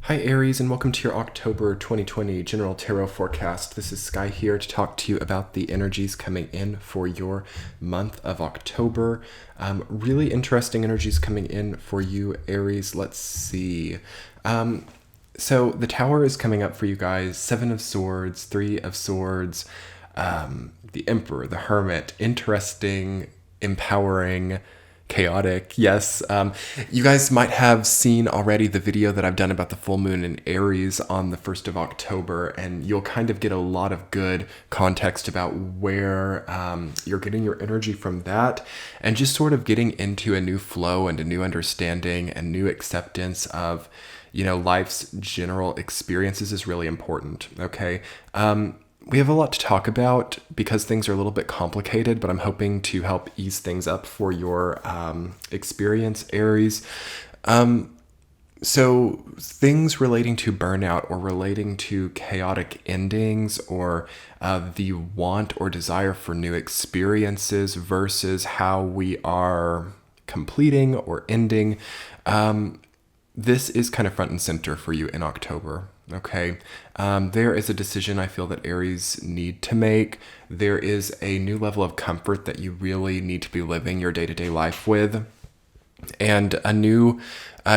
Hi Aries, and welcome to your October 2020 General Tarot Forecast. This is Sky here to talk to you about the energies coming in for your month of October. Really interesting energies coming in for you, Aries. Let's see. So the Tower is coming up for you guys. 7 of Swords, 3 of Swords, the Emperor, the Hermit. Interesting, empowering, chaotic. Yes. You guys might have seen already the video that I've done about the full moon in Aries on the 1st of October, and you'll kind of get a lot of good context about where you're getting your energy from that, and just sort of getting into a new flow and a new understanding and new acceptance of, life's general experiences is really important. Okay. We have a lot to talk about because things are a little bit complicated, but I'm hoping to help ease things up for your experience, Aries. So things relating to burnout or relating to chaotic endings or the want or desire for new experiences versus how we are completing or ending. This is kind of front and center for you in October. Okay. There is a decision I feel that Aries need to make. There is a new level of comfort that you really need to be living your day-to-day life with. And a new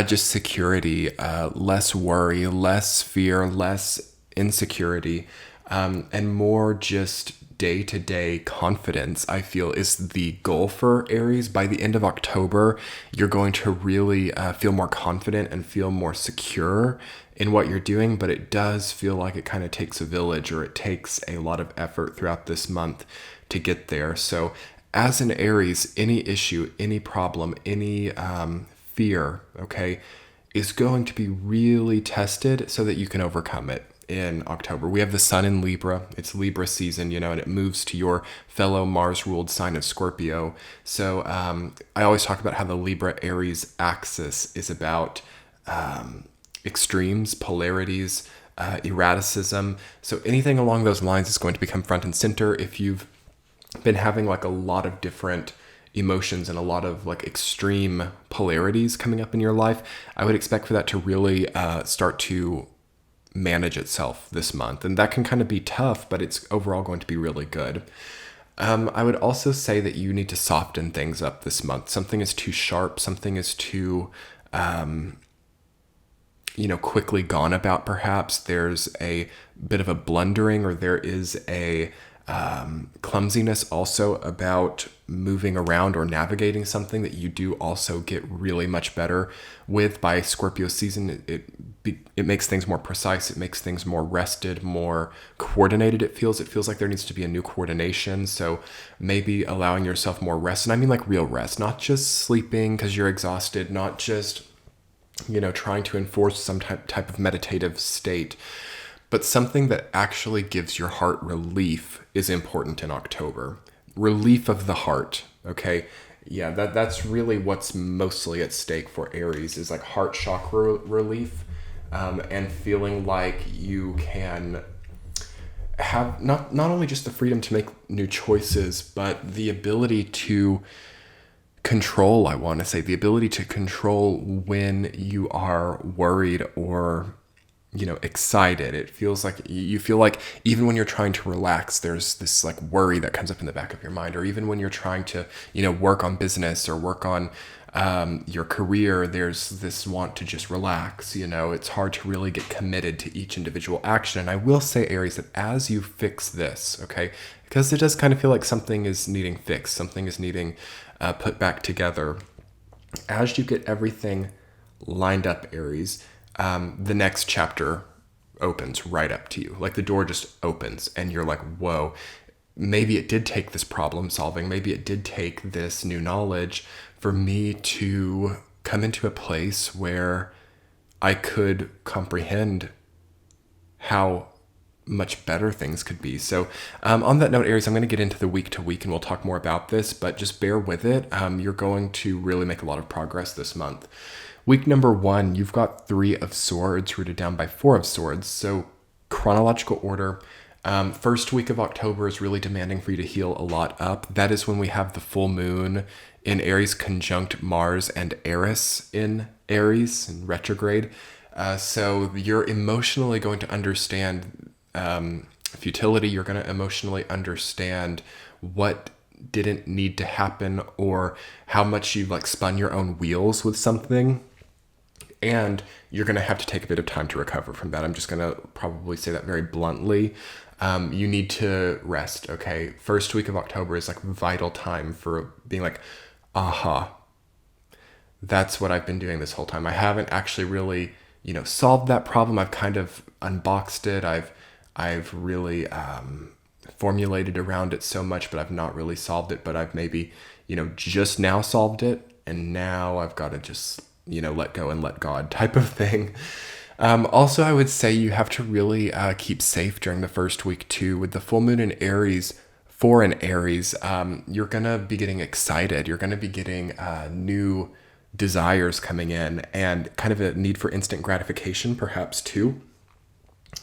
just security, less worry, less fear, less insecurity, and more just day-to-day confidence, I feel, is the goal for Aries. By the end of October, you're going to really feel more confident and feel more secure in what you're doing, but it does feel like it kind of takes a village, or it takes a lot of effort throughout this month to get there. So as an Aries, any issue, any problem, any fear, okay, is going to be really tested so that you can overcome it in October. We have the sun in Libra. It's Libra season, and it moves to your fellow Mars-ruled sign of Scorpio. So I always talk about how the Libra-Aries axis is about extremes, polarities, erraticism. So anything along those lines is going to become front and center. If you've been having like a lot of different emotions and a lot of like extreme polarities coming up in your life, I would expect for that to really start to manage itself this month. And that can kind of be tough, but it's overall going to be really good. I would also say that you need to soften things up this month. Something is too sharp, something is too quickly gone about. Perhaps there's a bit of a blundering, or there is a clumsiness also about moving around or navigating something that you do also get really much better with by Scorpio season. It makes things more precise. It makes things more rested, more coordinated. It feels like there needs to be a new coordination. So maybe allowing yourself more rest. And I mean like real rest, not just sleeping because you're exhausted, not just trying to enforce some type of meditative state, but something that actually gives your heart relief is important in October. Relief of the heart, okay? Yeah, that's really what's mostly at stake for Aries, is like heart chakra relief, and feeling like you can have not only just the freedom to make new choices, but the ability to control, I want to say, the ability to control when you are worried or excited. It feels like you feel like even when you're trying to relax, there's this like worry that comes up in the back of your mind, or even when you're trying to work on business or work on your career, there's this want to just relax. It's hard to really get committed to each individual action. And I will say, Aries, that as you fix this, okay, because it does kind of feel like something is needing fixed, something is needing put back together. As you get everything lined up, Aries, the next chapter opens right up to you. Like the door just opens and you're like, whoa, maybe it did take this problem solving. Maybe it did take this new knowledge for me to come into a place where I could comprehend how much better things could be. So on that note, Aries, I'm going to get into the week to week and we'll talk more about this, but just bear with it. You're going to really make a lot of progress this month. Week number 1, you've got 3 of Swords rooted down by 4 of Swords. So chronological order. First week of October is really demanding for you to heal a lot up. That is when we have the full moon in Aries conjunct Mars and Eris in Aries in retrograde. So you're emotionally going to understand futility. You're going to emotionally understand what didn't need to happen, or how much you've like spun your own wheels with something. And you're going to have to take a bit of time to recover from that. I'm just going to probably say that very bluntly. You need to rest, okay? First week of October is like vital time for being like, aha, that's what I've been doing this whole time. I haven't actually really, solved that problem. I've kind of unboxed it. I've really formulated around it so much, but I've not really solved it. But I've maybe, just now solved it, and now I've got to just, let go and let God type of thing. Also, I would say you have to really keep safe during the first week too. With the full moon in Aries, for an Aries, you're gonna be getting excited. You're gonna be getting new desires coming in, and kind of a need for instant gratification, perhaps too.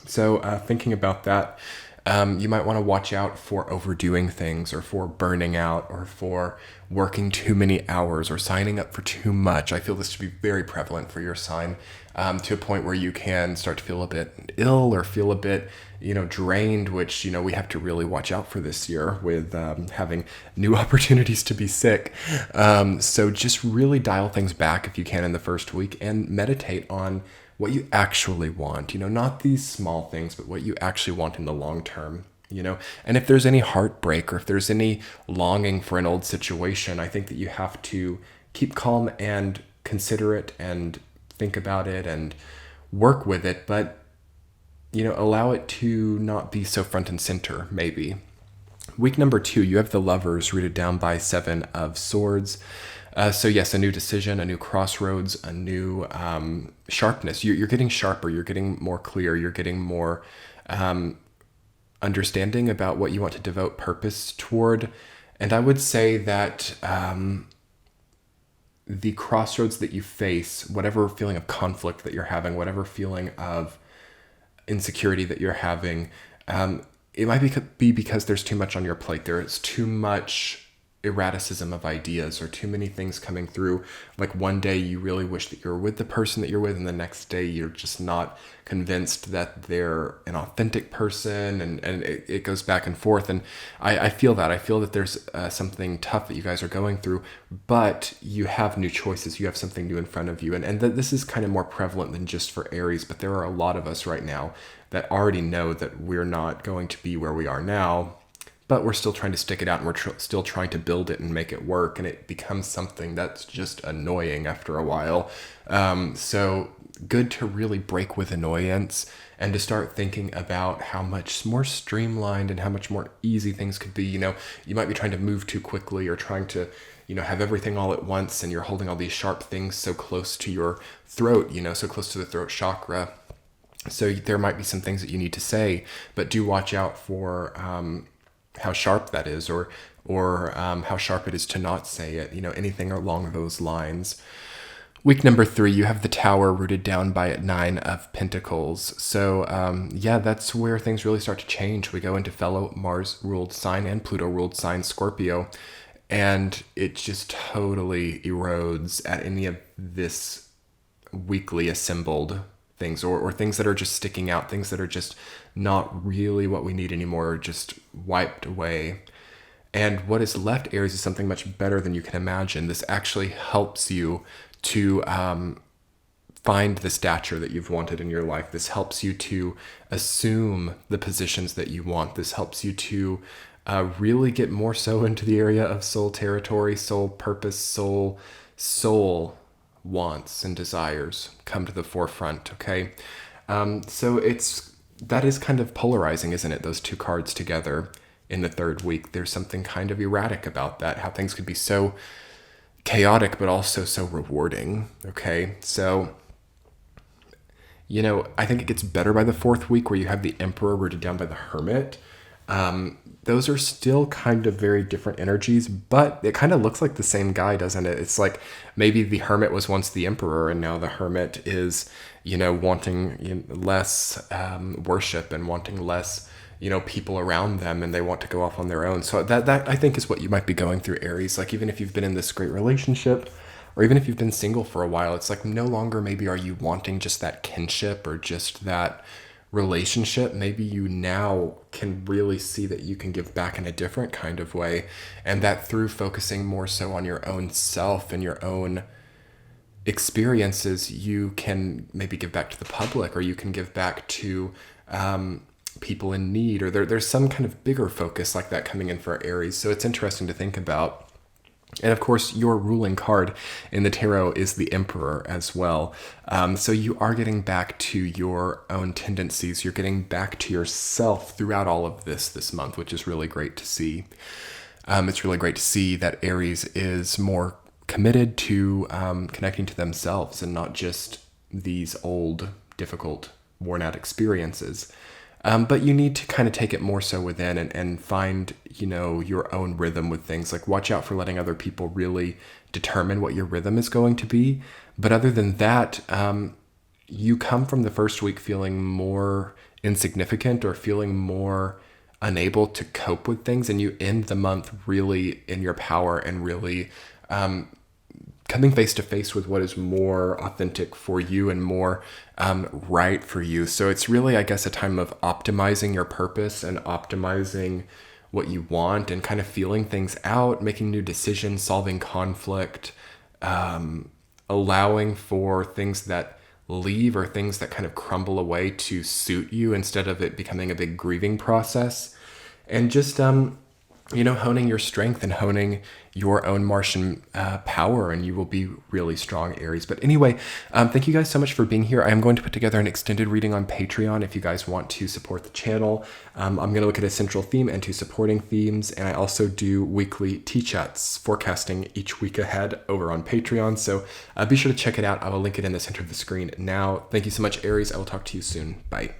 So thinking about that, you might want to watch out for overdoing things, or for burning out, or for working too many hours, or signing up for too much. I feel this to be very prevalent for your sign, to a point where you can start to feel a bit ill, or feel a bit, drained, which, we have to really watch out for this year with having new opportunities to be sick. So just really dial things back if you can in the first week, and meditate on what you actually want, not these small things, but what you actually want in the long term, and if there's any heartbreak, or if there's any longing for an old situation, I think that you have to keep calm and consider it, and think about it, and work with it, but, allow it to not be so front and center, maybe. Week number 2, you have the Lovers rooted down by 7 of Swords. So yes, a new decision, a new crossroads, a new sharpness. You're getting sharper. You're getting more clear. You're getting more understanding about what you want to devote purpose toward. And I would say that the crossroads that you face, whatever feeling of conflict that you're having, whatever feeling of insecurity that you're having, it might be because there's too much on your plate. There is too much erraticism of ideas, or too many things coming through. Like one day you really wish that you're with the person that you're with, and the next day you're just not convinced that they're an authentic person, and it goes back and forth. And I feel that. I feel that there's something tough that you guys are going through, but you have new choices. You have something new in front of you. And this is kind of more prevalent than just for Aries, but there are a lot of us right now that already know that we're not going to be where we are now, but we're still trying to stick it out, and we're still trying to build it and make it work. And it becomes something that's just annoying after a while. So good to really break with annoyance, and to start thinking about how much more streamlined and how much more easy things could be. You might be trying to move too quickly, or trying to, have everything all at once, and you're holding all these sharp things so close to your throat, so close to the throat chakra. So there might be some things that you need to say, but do watch out for how sharp that is, or how sharp it is to not say it, anything along those lines. Week number 3, you have the Tower rooted down by 9 of Pentacles. So that's where things really start to change. We go into fellow Mars-ruled sign and Pluto-ruled sign, Scorpio, and it just totally erodes at any of this weekly assembled things, or things that are just sticking out, things that are just not really what we need anymore, are just wiped away. And what is left, Aries, is something much better than you can imagine. This actually helps you to find the stature that you've wanted in your life. This helps you to assume the positions that you want. This helps you to really get more so into the area of soul territory, soul purpose, soul wants and desires come to the forefront. Okay. So that is kind of polarizing, isn't it? Those two cards together in the 3rd week. There's something kind of erratic about that, how things could be so chaotic, but also so rewarding. Okay. So, I think it gets better by the 4th week, where you have the Emperor rooted down by the Hermit. Those are still kind of very different energies, but it kind of looks like the same guy, doesn't it? It's like maybe the Hermit was once the Emperor, and now the Hermit is, wanting less worship, and wanting less, people around them, and they want to go off on their own. So that I think is what you might be going through, Aries. Like, even if you've been in this great relationship, or even if you've been single for a while, it's like no longer maybe are you wanting just that kinship or just that relationship. Maybe you now can really see that you can give back in a different kind of way, and that through focusing more so on your own self and your own experiences, you can maybe give back to the public, or you can give back to people in need, or there's some kind of bigger focus like that coming in for Aries. So it's interesting to think about. And of course, your ruling card in the tarot is the Emperor as well. So you are getting back to your own tendencies. You're getting back to yourself throughout all of this month, which is really great to see. It's really great to see that Aries is more committed to connecting to themselves and not just these old, difficult, worn out experiences. But you need to kind of take it more so within and find, your own rhythm with things. Like, watch out for letting other people really determine what your rhythm is going to be. But other than that, you come from the first week feeling more insignificant or feeling more unable to cope with things. And you end the month really in your power and really coming face to face with what is more authentic for you and more right for you. So it's really, I guess, a time of optimizing your purpose and optimizing what you want and kind of feeling things out, making new decisions, solving conflict, allowing for things that leave or things that kind of crumble away to suit you instead of it becoming a big grieving process. And just honing your strength and honing your own Martian power, and you will be really strong, Aries. But anyway, thank you guys so much for being here. I am going to put together an extended reading on Patreon if you guys want to support the channel. I'm going to look at a central theme and two supporting themes, and I also do weekly tea-chats forecasting each week ahead over on Patreon. So be sure to check it out. I will link it in the center of the screen now. Thank you so much, Aries. I will talk to you soon. Bye.